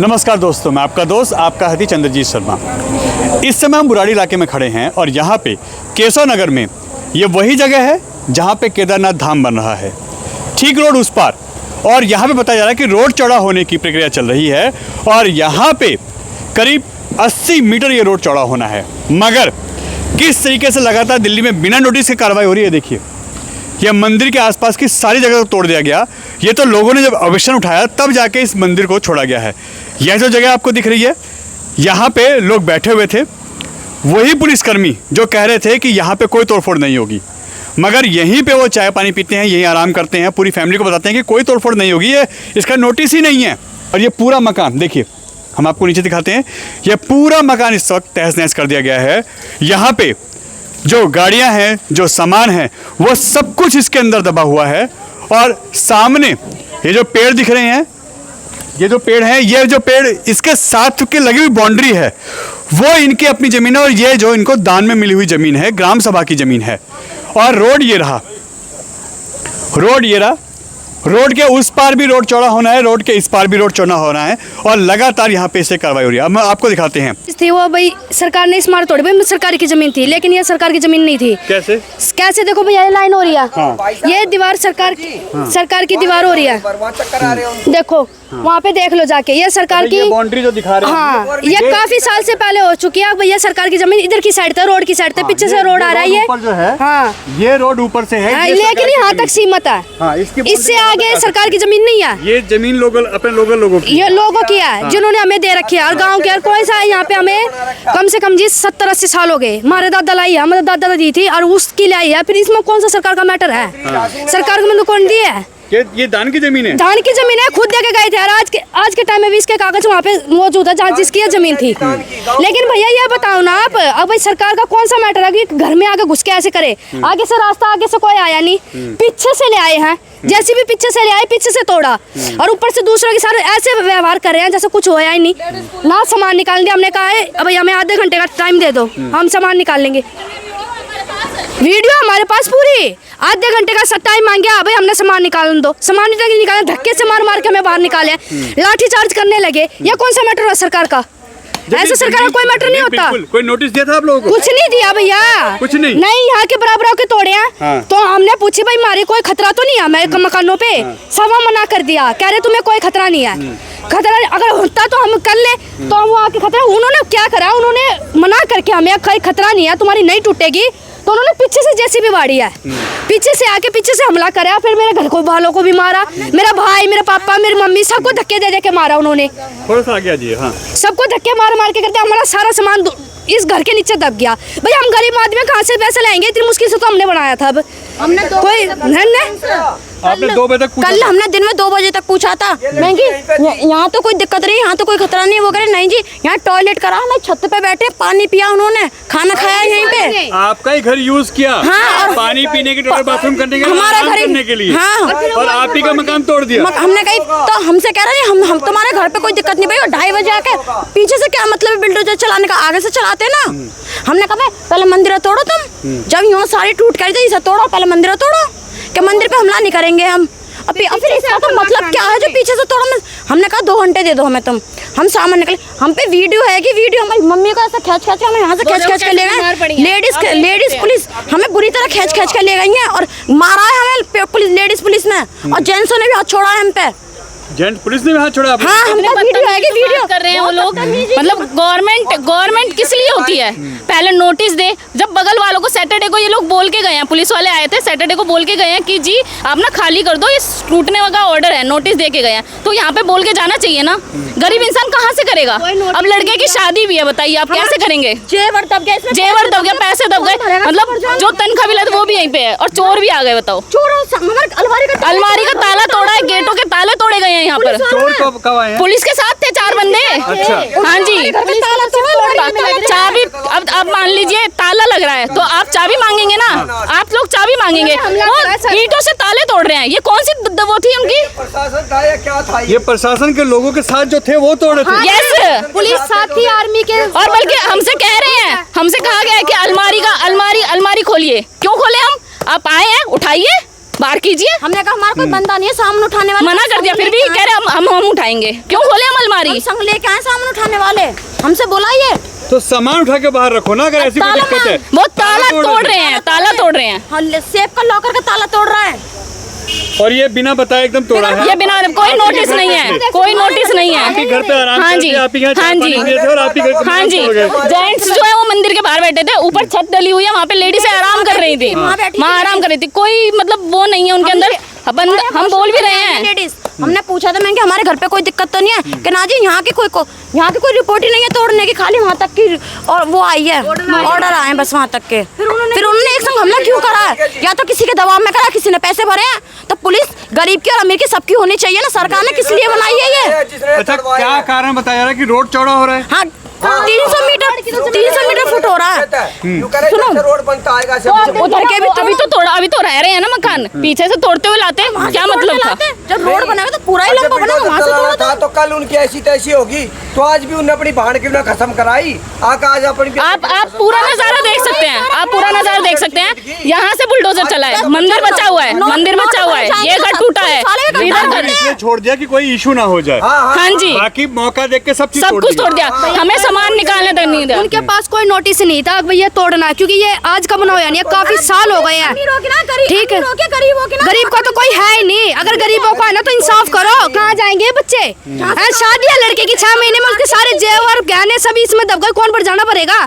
नमस्कार दोस्तों, मैं आपका दोस्त आपका हती चंद्रजीत शर्मा। इस समय हम बुराड़ी इलाके में खड़े हैं और यहाँ पे केशव नगर में ये वही जगह है जहाँ पे केदारनाथ धाम बन रहा है। ठीक रोड उस पार, और यहाँ पे बताया जा रहा है कि रोड चौड़ा होने की प्रक्रिया चल रही है और यहाँ पे करीब 80 मीटर ये रोड चौड़ा होना है। मगर किस तरीके से लगातार दिल्ली में बिना नोटिस के कार्रवाई हो रही है, देखिए यह मंदिर के आसपास की सारी जगह को तोड़ दिया गया। ये तो लोगों ने जब ऑब्जेक्शन उठाया तब जाके इस मंदिर को छोड़ा गया है। यह जो जगह आपको दिख रही है, यहाँ पे लोग बैठे हुए थे, वही पुलिसकर्मी जो कह रहे थे कि यहाँ पे कोई तोड़फोड़ नहीं होगी, मगर यहीं पे वो चाय पानी पीते हैं, यहीं आराम करते हैं, पूरी फैमिली को बताते हैं कि कोई तोड़फोड़ नहीं होगी, ये इसका नोटिस ही नहीं है। और ये पूरा मकान देखिए, हम आपको नीचे दिखाते हैं, यह पूरा मकान इस वक्त तहस नहस कर दिया गया है। यहाँ पे जो गाड़ियां हैं, जो सामान है, वो सब कुछ इसके अंदर दबा हुआ है। और सामने ये जो पेड़ दिख रहे हैं, ये जो पेड़ हैं, ये जो पेड़ इसके साथ के लगी हुई बाउंड्री है, वो इनकी अपनी ज़मीन है और ये जो इनको दान में मिली हुई ज़मीन है, ग्राम सभा की ज़मीन है। और रोड ये रहा, रोड ये रहा, रोड के उस पार भी रोड चौड़ा होना है, रोड के इस पार भी रोड चौड़ा होना है और लगातार यहाँ पे इससे कार्रवाई हो रही है। अब आपको दिखाते हैं। थी वो भाई सरकार ने स्मार्ट तोड़ी, भाई सरकार की जमीन थी, लेकिन ये सरकार की जमीन नहीं थी। कैसे देखो भैया, ये लाइन हो रही है, हाँ। ये दीवार सरकार की दीवार हो रही है, देखो वहाँ पे देख लो जाके, ये सरकार की बाउंड्री जो दिखा रहे हैं, हाँ, ये काफी साल से पहले हो चुकी है। भैया सरकार की जमीन इधर की साइड था, रोड की साइड था, पीछे से रोड आ रहा है, ये जो है, हाँ, ये रोड ऊपर से है, लेकिन यहाँ तक सीमित है, इससे आगे सरकार की जमीन नहीं है। ये जमीन अपने लोगों की, ये लोगों की है, जिन्होंने हमें दे रखी है। और गाँव के कोई सा यहाँ पे हमें कम से कम जी 70-80 साल हो गए। हमारे दादा लाई है, हमारे दादा दी थी और उसकी लाई है, फिर इसमें कौन सा सरकार का मैटर है? सरकार को मैंने कौन दी है? ये दान की जमीन है, दान की जमीन है, खुद दे के गए थे। और आज के टाइम में भी इसके कागज वहाँ पे मौजूद है जहाँ जिसकी जमीन थी। लेकिन भैया ये बताओ ना आप, अब भाई सरकार का कौन सा मैटर है कि घर में आगे घुस के ऐसे करे? आगे से रास्ता, आगे से कोई आया नहीं, पीछे से ले आए हैं, जैसे भी पीछे से ले आए, पीछे से तोड़ा और ऊपर से दूसरों के साथ ऐसे व्यवहार कर रहे हैं जैसे कुछ होया ही नहीं। ना सामान निकाल दिया, हमने कहा है भाई हमें आधे घंटे का टाइम दे दो, हम सामान निकाल लेंगे। वीडियो हमारे पास पूरी, आधे घंटे का टाइम मांगे, भाई हमने सामान निकाल दो, सामान निकाले, धक्के से मार मार के हमें बाहर निकाले, लाठी चार्ज करने लगे। ये कौन सा मैटर है सरकार का? ऐसे सरकार का कोई मैटर नहीं होता। कोई नोटिस दिया था आप लोगों को? कुछ नहीं दिया भैया, कुछ नहीं। यहाँ के बराबर के तोड़े हैं, हाँ। तो हमने पूछी भाई हमारे कोई खतरा तो नहीं है हमारे मकानों पे? सवा मना कर दिया, कह रहे तुम्हें कोई खतरा नहीं है। खतरा अगर होता तो हम कर ले, तो हम वो आके खतरा, उन्होंने क्या करा, उन्होंने मना करके हमें खतरा नहीं है, तुम्हारी नहीं टूटेगी, तो उन्होंने पीछे से जेसीबी बाड़ी है, पीछे से आके पीछे से हमला करा, फिर मेरे घर को वालों को भी मारा, मेरा भाई, मेरा पापा, मेरी मम्मी, सबको धक्के दे दे के मारा उन्होंने। थोड़ा सा आगे जी, हाँ, सबको धक्के मार मार के करते, हमारा सारा सामान इस घर के नीचे दब गया। भाई हम गरीब आदमी कहाँ से पैसे लाएंगे? इतनी मुश्किल से तो हमने बनाया था। अब हमने कोई आपने 2 बजे तक कल हमने दिन में 2 बजे तक पूछा था, महंगी यहाँ तो कोई दिक्कत नहीं, यहाँ तो कोई खतरा नहीं। वो कह रहे नहीं जी, यहाँ टॉयलेट करा, हम छत पे बैठे, पानी पिया, उन्होंने खाना खाया यहीं पे। आपका ही घर यूज किया, हाँ, और पानी पीने के, बाथरूम करने के, हमारा घर करने के लिए, हाँ, और आप ही का मकान तोड़ दिया। हमने कही तो हमसे कह रहे हैं हम तुम्हारे घर पे कोई दिक्कत नहीं भाई। और 2:30 बजे आके पीछे से क्या मतलब बिल्डोजर चलाने का, आगे से चलाते ना। हमने कहा पहले मंदिर तोड़ो तुम, जब यहाँ सारी टूट कर दी, इसे तोड़ो, पहले मंदिर तोड़ो, कि मंदिर पे हमला नहीं करेंगे हम। और फिर इसका तो मतलब क्या है जो पीछे से तोड़ो? हमने कहा 2 घंटे दे दो हमें तुम, हम सामान निकले। हम पे वीडियो है कि वीडियो हमारी मम्मी को ऐसा खींच के हमें यहाँ से खींच के ले गए। लेडीज पुलिस हमें बुरी तरह खींच के ले गई है और मारा है हमें पुलिस, लेडीज पुलिस ने, और जेंट्सों ने भी हाथ छोड़ा है हम पे। जेंट्स पुलिस ने भी हाथ छोड़ा? हाँ, हमने वीडियो है कि वीडियो कर रहे हैं वो लोग। मतलब गवर्नमेंट किस लिए होती है? पहले नोटिस दे। जब बगल वालों को सैटरडे को ये लोग बोल के गए हैं, पुलिस वाले आए थे, सैटरडे को बोल के गए हैं कि जी आप ना खाली कर दो, ये टूटने का ऑर्डर है, नोटिस दे के गए हैं, तो यहाँ पे बोल के जाना चाहिए ना। गरीब इंसान कहाँ से करेगा? अब लड़के की शादी भी है, बताइए आप कैसे करेंगे? जेवर दब गया, पैसे दब गए, मतलब जो तनख्वाह मिला था वो भी यहीं पे है, और चोर भी आ गए। बताओ, अलमारी का ताला तोड़ा है, गेटों के ताले तोड़े गए हैं यहाँ पर। चोर कब आए हैं? पुलिस के साथ थे 4 बंदे। अच्छा, हाँ जी, चाबी अब मान लीजिए ताला लग रहा है तो आप चाबी मांगेंगे ना, आप लोग चाबी मांगेंगे, और ईंटों से ताले तोड़ रहे हैं। ये कौन सी वो थी उनकी? प्रशासन था या क्या था? ये प्रशासन के लोगों के साथ जो थे वो तोड़े थे। यस, पुलिस साथ थी, आर्मी के, और बल्कि हमसे कह रहे हैं, हमसे कहा गया है कि अलमारी खोलिए। क्यों खोले हम? आप आए हैं, उठाइए, बाहर कीजिए। हमने कहा हमारा कोई बंदा नहीं है सामने उठाने वाला। मना कर दिया, फिर भी कह रहे हम उठाएंगे। क्यों खोले हम अलमारी? संग लेके आए सामने उठाने वाले, हमसे बुलाइए। तो सामान उठा के बाहर रखो ना, अगर ऐसी कोई दिक्कत है। वो ताला तोड़ रहे हैं, ताला तोड़ रहे हैं। हाँ, सेफ का लॉकर का ताला तोड़ रहा है और ये बिना बताए एकदम तोड़ा है। ये बिना कोई नोटिस नहीं है, कोई नोटिस नहीं है। आपके घर पे आराम हाँ करते, जी, आप ही यहाँ हाँ चाय जी, पानी पिए थे और आप ही घर पे हाँ जी। तोड़ गए। जेंट्स जो है वो मंदिर के बाहर बैठे थे, ऊपर छत डली हुई है, वहाँ पे लेडीज आराम कर रही थी, वहाँ आराम कर रही थी। कोई मतलब वो नहीं है उनके अंदर। हम बोल भी रहे हैं लेडीज, हमने पूछा था मैं कि हमारे घर पे कोई दिक्कत तो नहीं है कि ना जी, यहाँ की कोई रिपोर्ट ही नहीं है तोड़ने की, खाली वहाँ तक की और वो आई है, ऑर्डर आए हैं बस वहाँ तक के। फिर उन्होंने एक संग हमला क्यों करा है? या तो किसी के दबाव में करा, किसी ने पैसे भरे हैं, तो पुलिस गरीब की और अमीर की सबकी होनी चाहिए ना। सरकार ने किस लिए बनाई है ये? अच्छा, क्या कारण बताया जा रहा है कि रोड चौड़ा हो रहा है? हाँ, 300 मीटर फुट हो रहा है। सुनो, रोड बनता आएगा उधर के अभी तो तोड़ा, अभी तो रह रहे हैं ना मकान, पीछे से तोड़ते हुए लाते हैं, क्या मतलब था? जब रोड बनेगा तो पूरा ही लंबा बनेगा, वहाँ से तोड़ा था। तो कल उनकी ऐसी तैसी होगी, तो आज भी उन्होंने अपनी भाड़ क्यों ना खत्म कराई। आज अपनी आप पूरा नजारा देख सकते हैं, आप पूरा नजारा देख सकते हैं। यहाँ से बुलडोजर चला है, मंदिर बचा हुआ है, मंदिर बचा हुआ है, ये घर टूटा है, इधर घर इसलिए छोड़ दिया कि कोई इशू ना हो जाए। हाँ जी, बाकी मौका देख के सब कुछ तोड़ दिया, हमें सामान निकालने तक नहीं दिया। उनके पास कोई नोटिस नहीं था भैया तोड़ना, क्योंकि ये आज का बना हुआ नहीं है, काफी साल हो गए हैं। ठीक है, गरीब का तो कोई है ही नहीं। अगर गरीबों को है ना तो इंसाफ करो। कहाँ जाएंगे ये बच्चे? शादी है लड़के की 6 महीने में, उसके सारे जेवर गहने सभी इसमें दब गए, कौन पर जाना पड़ेगा?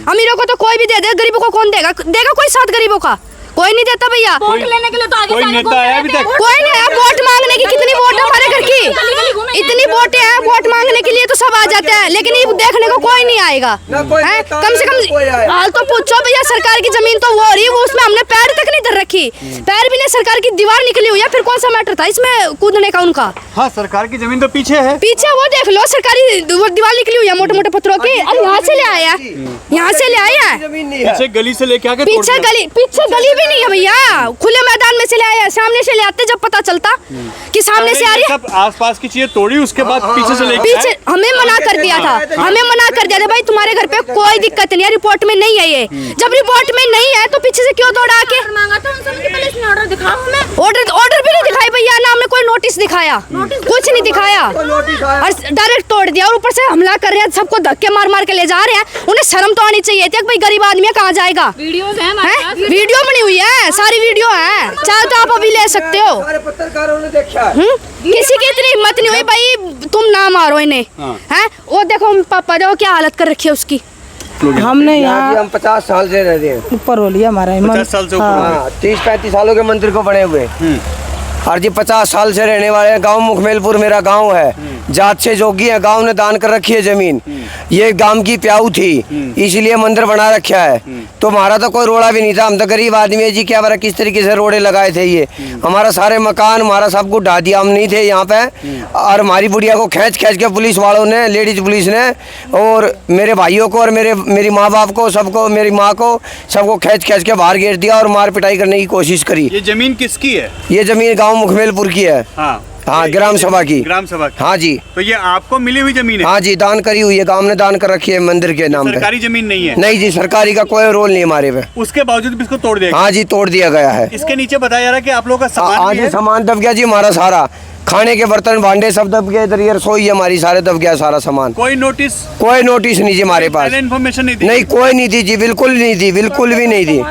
अमीरों को तो कोई भी दे दे, गरीबों को कौन देगा? कोई साथ गरीबों का कोई नहीं देता भैया। वोट लेने के लिए तो आगे कोई नेता आया अभी तक? कोई नहीं आया वोट मांगने की। कितनी वोट है हमारे घर की? इतनी वोटें हैं, वोट मांगने के लिए तो सब आ जाते हैं, लेकिन ये देखने को कोई नहीं आएगा। कम से कम हाल तो पूछो भैया, सरकार की जमीन तो वो हो रही है, वो उसमें हमने पैर तक नहीं धर रखी, पैर भी नहीं। सरकार की दीवार निकली हुई है, फिर कौन सा मैटर था इसमें कूदने का उनका? हाँ, सरकार की जमीन तो पीछे है, पीछे वो देख लो, सरकारी दीवार निकली हुई है मोटे मोटे पत्थरों की। अब यहाँ से ले आया, यहाँ से ले आया, पीछे गली से लेके आके पीछे गली भी नहीं है भैया, खुले मैदान में से ले आया। सामने से ले आते जब पता चलता कि सामने से आ रही है। सब आसपास की चीजें तोड़ी, उसके बाद पीछे से लेके पीछे हमें मना कर दिया था, भाई तुम्हारे घर पे कोई दिक्कत नहीं है, रिपोर्ट में नहीं है ये। जब रिपोर्ट में नहीं है तो पीछे से क्यों तोड़ा के? ऑर्डर भी नहीं दिखाई भैया, ना हमने कोई नोटिस दिखाया, कुछ नहीं दिखाया, और डायरेक्ट तोड़ दिया। और ऊपर से हमला कर रहे हैं, सबको धक्के मार मार के ले जा रहे हैं। उन्हें शर्म तो आनी चाहिए थी, भाई गरीब आदमी कहाँ जाएगा? वीडियो बनी हुई है, सारी वीडियो है, चाहे तो आप अभी ले सकते हो। पत्रकारों ने देखा किसी की इतनी हिम्मत नहीं हुई भाई तुम ना मारो इन्हें, हैं? वो देखो पापा देखो क्या हालत कर रखी है उसकी। हमने यहाँ हम 50 साल से रह रहे हैं, ऊपर हो लिया हमारा 50 साल से ऊपर 30-35 सालों के मंदिर को बने हुए। और जी 50 साल से रहने वाले हैं। गांव मुखमेलपुर मेरा गांव है, जात से जोगी है, गांव ने दान कर रखी है जमीन। ये गांव की प्याऊ थी, इसलिए मंदिर बना रखा है। तो हमारा तो कोई रोड़ा भी नहीं था, हम तो गरीब आदमी है जी, क्या बरा किस तरीके से रोड़े लगाए थे ये। हमारा सारे मकान, हमारा सब कुछ ढा दिया, हम नहीं थे यहाँ पे। और हमारी बुढ़िया को खींच के पुलिस वालों ने, लेडीज पुलिस ने, और मेरे भाइयों को और मेरी माँ बाप को, सबको, मेरी माँ को, सबको खींच के बाहर घेर दिया और मार पिटाई करने की कोशिश करी। ये जमीन किसकी है? ये जमीन गाँव मुखमेलपुर की है। हाँ, ग्राम सभा की। ग्राम सभा की। हाँ जी। तो ये आपको मिली हुई जमीन है? हाँ जी, दान करी हुई है, गांव ने दान कर रखी है मंदिर के नाम पे। सरकारी जमीन नहीं है? नहीं जी, सरकारी का कोई रोल नहीं हमारे पे। उसके बावजूद भी इसको तोड़ दिया? हाँ जी, तोड़ दिया गया है। इसके नीचे बताया जा रहा है कि आप लोगों का सामान हाँ भी जी, है? सामान दब गया जी हमारा सारा, खाने के बर्तन भांडे सब दब गए, इधर ये रसोई हमारी सारे दब गया सारा सामान। कोई नोटिस? कोई नोटिस नहीं जी हमारे पास, इन्फॉर्मेशन नहीं थी? नहीं, कोई नहीं थी जी, बिल्कुल नहीं थी, बिल्कुल भी नहीं थी,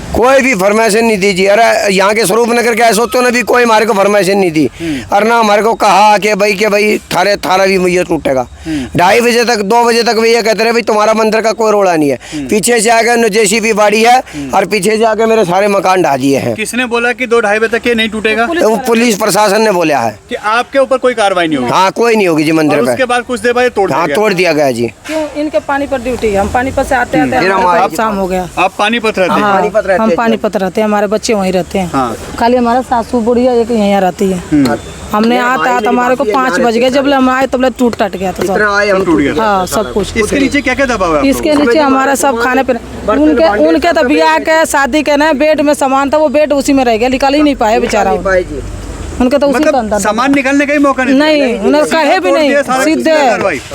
कोई भी फरमाइशन नहीं दी जी। अरे यहाँ के स्वरूप नगर के ऐसा तो ना भी कोई हमारे को फरमाइशन नहीं दी, और ना हमारे को कहा कि भाई थारा भी ये टूटेगा। 2:30 बजे तक 2 बजे तक भैया कहते रहे भाई तुम्हारा मंदिर का कोई रोड़ा नहीं है। पीछे से आके जेसीबी बाड़ी है और पीछे से आके मेरे सारे मकान ढा दिए हैं। किसने बोला कि 2-2:30 बजे तक ये नहीं टूटेगा? तो पुलिस प्रशासन ने बोला है कि आपके ऊपर कोई कार्रवाई नहीं होगी? हाँ, कोई नहीं होगी जी मंदिर पे। उसके बाद कुछ देर बाद तोड़ हाँ, तोड़ दिया गया जी। क्यों? इनके पानीपत ड्यूटी है, हम पानीपत से आते शाम हो गया। आप पानीपत रहते हैं? हाँ, हम पानीपत रहते हैं, हमारे बच्चे वहीं रहते हैं। हाँ। खाली हमारा सासू बुढ़िया एक यहाँ रहती है। हमने आता हमारे को 5 बज गए, जब हम आए तब टूट टट गया था सब। टूट गया? हाँ, सब कुछ। इसके नीचे क्या क्या दबा हुआ है? इसके नीचे हमारा सब खाने पीने, उनके तो ब्याह के शादी के ना बेड में सामान था, वो बेड उसी में रह गया, निकाल ही नहीं पाए बेचारा। उनके तो उसी का मतलब अंदर सामान निकालने का ही मौका नहीं नहीं दिया। उन्हें कहे भी नहीं,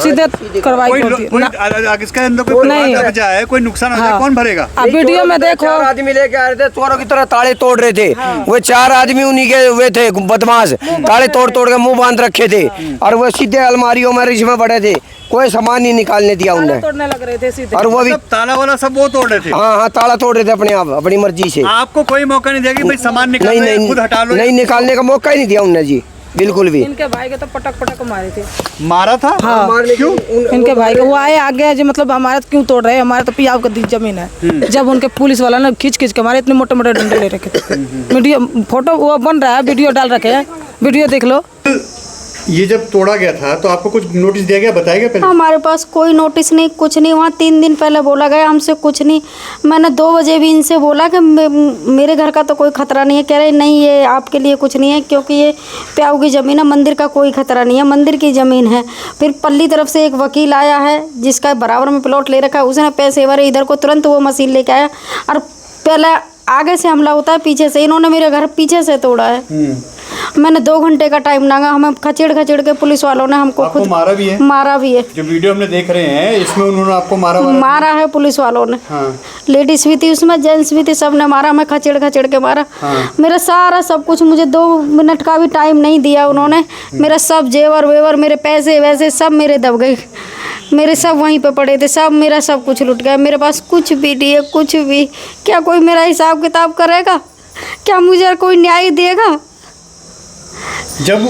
सीधे करवाई कोई होती कोई ना। इसके अंदर कोई नहीं। परिवार का है, कोई नुकसान हो जाए, हाँ। कौन भरेगा? अब वीडियो में देखो 4 आदमी लेके आ रहे थे, चोरों की तरह ताले तोड़ रहे थे। वो 4 आदमी उन्हीं के वे थे बदमाश, ताले तोड़ तोड़ के मुंह बांध रखे थे और वो सीधे अलमारियों में रिश्वत पड़े थे, कोई सामान नहीं निकालने दिया उन्हें। तोड़ने लग रहे थे सीधे। और वो भी सब ताला वाला सब वो तोड़ रहे थे। हाँ हाँ ताला तोड़ रहे थे अपने आप, अपनी मर्जी से। आपको कोई मौका नहीं दिया कि भाई सामान नहीं निकालो, खुद हटा लो? नहीं निकालने का मौका ही नहीं दिया उन्हें जी, बिल्कुल भी। इनके भाई के तो पटक पटक मारे थे। मारा था? हाँ। क्यों? इनके भाई को वो आए आगे जी, मतलब हमारे तो क्यों तोड़ रहे हैं, हमारे तो पियाव का दी जमीन है। जब उनके पुलिस वाला ने खींच खींच के मारे, इतने मोटे मोटे डंडे ले रखे थे। वीडियो फोटो वो बन रहा है, वीडियो डाल रखे हैं, वीडियो देख लो। ये जब तोड़ा गया था तो आपको कुछ नोटिस दिया गया, बताया गया पहले? हमारे पास कोई नोटिस नहीं, कुछ नहीं। वहाँ 3 दिन पहले बोला गया, हमसे कुछ नहीं। मैंने 2 बजे भी इनसे बोला कि मेरे घर का तो कोई खतरा नहीं है। कह रहे नहीं, ये आपके लिए कुछ नहीं है क्योंकि ये प्याऊ की ज़मीन है, मंदिर का कोई खतरा नहीं है, मंदिर की ज़मीन है। फिर पल्ली तरफ से एक वकील आया है जिसका बराबर में प्लॉट ले रखा है, उसने पैसे भरे इधर को, तुरंत वो मशीन लेके आया और पहले आगे से हमला होता है, पीछे से इन्होंने मेरे घर पीछे से तोड़ा है। मैंने 2 घंटे का टाइम मांगा, हमें खचेड़ खचेड़ के पुलिस वालों ने हमको आपको खुद मारा भी है। जो वीडियो हमने देख रहे हैं इसमें उन्होंने आपको मारा है पुलिस वालों ने। हाँ। लेडीज भी थी उसमें, जेंट्स भी थे, सब ने मारा। मैं खचेड़ खचेड़ के मारा। हाँ। मेरा सारा सब कुछ, मुझे 2 मिनट का भी टाइम नहीं दिया उन्होंने। मेरा सब जेवर वेवर, मेरे पैसे वैसे सब मेरे दब गए, मेरे सब वहीं पे पड़े थे, सब मेरा सब कुछ लुट गया। मेरे पास कुछ भी नहीं है, कुछ भी। क्या कोई मेरा हिसाब किताब करेगा? क्या मुझे कोई न्याय देगा? जब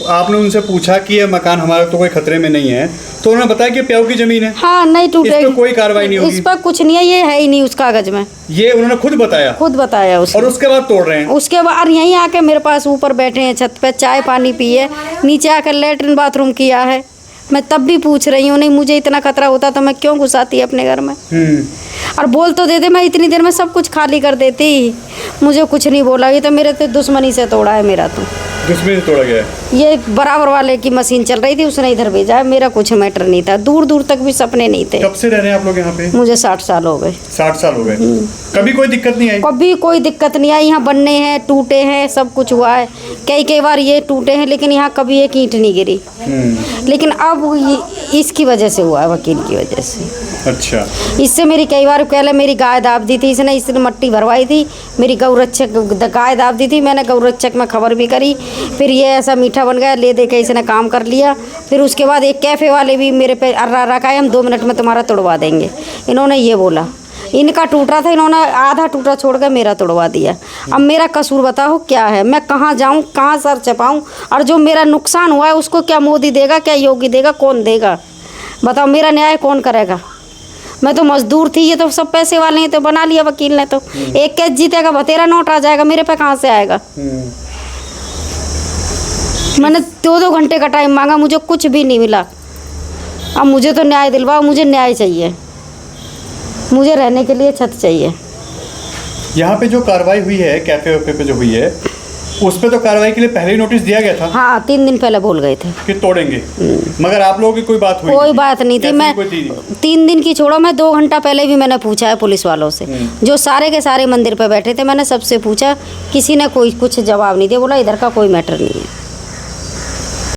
आपने उनसे पूछा कि ये मकान हमारा तो कोई खतरे में नहीं है, तो उन्होंने बताया कि प्याऊ की जमीन है। हाँ, नहीं इस टूटेगी, पे कोई कार्रवाई नहीं होगी। इस पर कुछ नहीं है, ये है ही नहीं उस कागज में। ये उन्होंने खुद बताया उसने। और उसके बाद तोड़ रहे हैं। उसके बाद यहीं आके मेरे पास ऊपर बैठे हैं छत पे, चाय पानी पिए, नीचे आकर लेटरिन बाथरूम किया है। मैं तब भी पूछ रही हूँ, नहीं मुझे इतना खतरा होता तो मैं क्यों घुसाती अपने घर में? और बोल तो देते, मैं इतनी देर में सब कुछ खाली कर देती। मुझे कुछ नहीं बोला। ये तो मेरे तो दुश्मनी से तोड़ा है, मेरा तो दुश्मनी से तोड़ा गया है। ये बराबर वाले की मशीन चल रही थी, उसने इधर भेजा है। मेरा कुछ मैटर नहीं था, दूर दूर तक भी सपने नहीं थे। कब से रह रहे हैं आप लोग यहाँ पे? मुझे 60 साल हो गए। 60 साल हो गए। कभी कोई दिक्कत नहीं आई? कभी कोई दिक्कत नहीं आई। यहाँ बनने हैं, टूटे हैं, सब कुछ हुआ है। कई बार ये टूटे हैं, लेकिन यहाँ कभी एक ईंट नहीं गिरी। लेकिन अब इसकी वजह से हुआ है, वकील की वजह से। अच्छा। इससे मेरी कई बार पहले मेरी गाय दाब दी थी इसने मट्टी भरवाई थी, मेरी गौरक्षक गाय दाब दी थी। मैंने गौरक्षक में खबर भी करी। फिर ये ऐसा मीठा बन गया, ले दे के इसने काम कर लिया। फिर उसके बाद एक कैफ़े वाले भी मेरे पे अर्रा रखा है, हम 2 मिनट में तुम्हारा तोड़वा देंगे। इन्होंने ये बोला, इनका टूट रहा था, इन्होंने आधा टूटा छोड़ कर मेरा तोड़वा दिया। अब मेरा कसूर बताओ क्या है? मैं कहाँ जाऊँ, कहाँ सर छपाऊँ? और जो मेरा नुकसान हुआ है उसको क्या मोदी देगा, क्या योगी देगा, कौन देगा? बताओ, मेरा न्याय कौन करेगा? मैं तो मजदूर थी, ये तो सब पैसे वाले हैं, तो बना लिया वकील ने। तो एक केस जीतेगा, बतेरा नोट आ जाएगा, मेरे पे कहाँ से आएगा? मैंने 2 घंटे का टाइम मांगा, मुझे कुछ भी नहीं मिला। अब मुझे तो न्याय दिलवाओ, मुझे न्याय चाहिए, मुझे रहने के लिए छत चाहिए। यहाँ पे जो कार्रवाई हुई है, कैफे वैफे पे जो हुई है, उस पे तो कार्रवाई के लिए पहले ही नोटिस दिया गया था। हाँ, 3 दिन पहले बोल गए थे कि तोड़ेंगे, मगर आप लोगों की कोई बात हुई? कोई बात नहीं थी। मैं 3 दिन की छोड़ो, मैं 2 घंटा पहले भी मैंने पूछा है पुलिस वालों से, जो सारे के सारे मंदिर पे बैठे थे। मैंने सबसे पूछा, किसी ने कोई कुछ जवाब नहीं दिया। बोला इधर का कोई मैटर नहीं है।